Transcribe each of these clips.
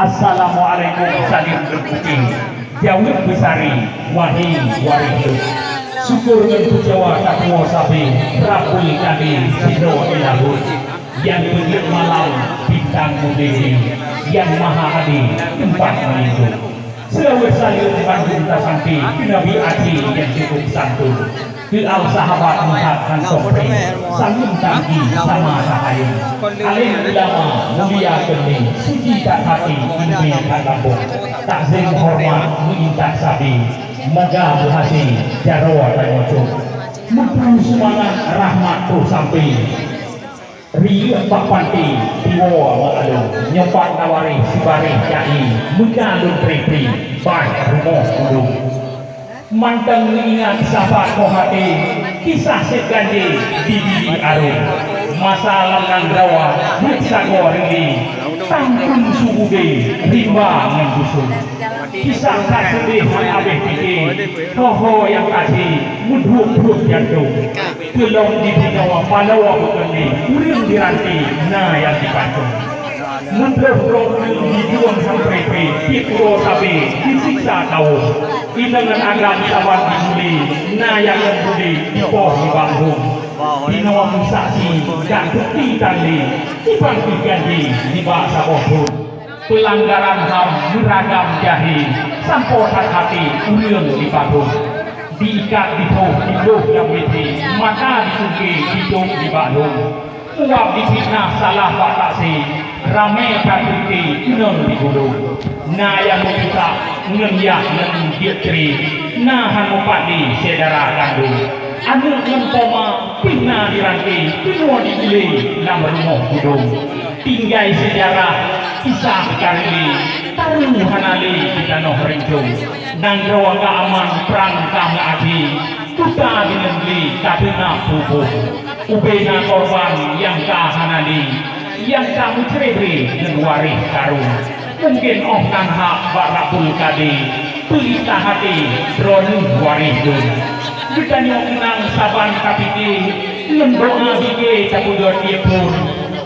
Assalamualaikum saling berpuji jauh besari wahi waridu syukur dan pujawa takwa sabi Rabbul kami sino ilahun yang begitu malam bintang mudini yang maha adi tempat melindung selalu saling Bandung tasampi Nabi Adi yang cukup santun ke al sahabat mengatakan sopri saling tanggi sama rahayu alim ulama mulia kening suci tak hati ilmi tak lambung takzim hormat mengintak sabi moga berhasil jarwa dan muncul mumpung semangat rahmat tu sampai riuh pak panti tiwa mengalu nyopat nawari sibari jai mengalun pri-pri baik rumah ulu manteng ingat sahabat kohati kisah seganji di bibi arum masa langgang rawa hiksago ringi tangkung subude rimba mendusun kisah kasih abeh pikir hoho yang kasih mudhuk-dhuk jantung kelong di binawa palawa bukani uring diranti na yang dipantung mudhuk-dhuk di juang sampai pikro sabi disiksa tahu inangan agam sawan dimuli na yang budi dipoh di bangun binawa musaksi dan bukti tali dibangkit ganti di bahasa bohong pelanggaran HAM beragam jahi sampotan hati uliung di patuh diikat di blok yang witi maka disungi hidup di Bandung uap difitnah salah pak taksi rame kabuti unang di gunung na yang meminta ngenyak ngen dietri na hanupadi sedara kandung anu ngempoma pina diranti pinua dibeli nama rumah gunung tinggai sejarah kisah karili taruh hanali kita noh rencung nanggawa ka aman perang kama adi kuta dinengli kadena bubuh ubena korban yang ka hanali yang kamu cerebri ngeluari karung mungkin ohkan hak barakul kadi pelita hati dronu waridun kita nyoknang saban kapiti ngendoa bige cabudor tiepur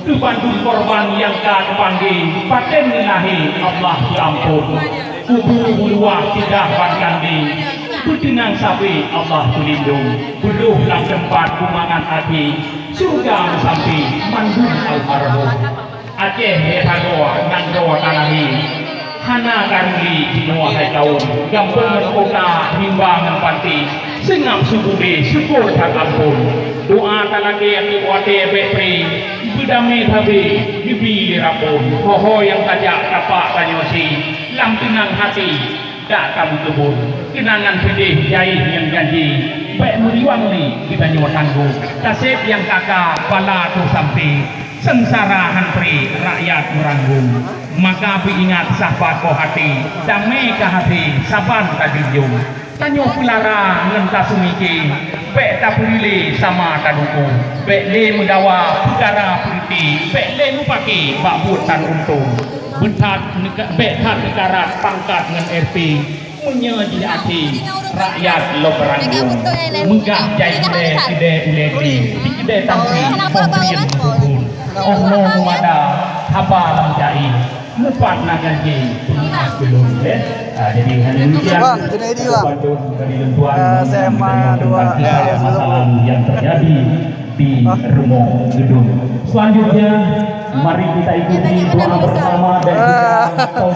Bandung korban yang kan panggil paten ilahi Allah diampun kubu luar tidak pankandi kutinang sapi Allah tulindung buluh lang tempat kumangan hati surga sampai mandung al-harhum Aceh hetagoa nangdoa tanahi hana karuli dinoa hai tahun gampang kota himbangan panti sengap subude syukur tak ampun doa talake yang kuate betri budame thabi bibi dirapun hoho yang tajak tapak tanyosi lamtinang hati dak kamu kebun kenangan pedih jahit yang janji baik muriwang ni kita nyawa tangguh tasib yang kakak bala tu sampai sengsara hantri rakyat meranggung maka ingat sahabat ko hati damai ke hati saban kadijung tanyo pulara ngenta sumiki bek tak pulile sama kadukung bek le mendawa perkara putih bek le lupaki bak butan untung bentat bek tak negara pangkat dengan RP menyaji hati rakyat lo beranggung menggah jai ule kide ule di kide tamsi pemberian kubun oh no mada haba lam jai mupat naganji belum jadi hanya demikian dari tentuan SMA 2 masalah yang terjadi di rumah gedung selanjutnya mari kita ikuti doa bersama dan juga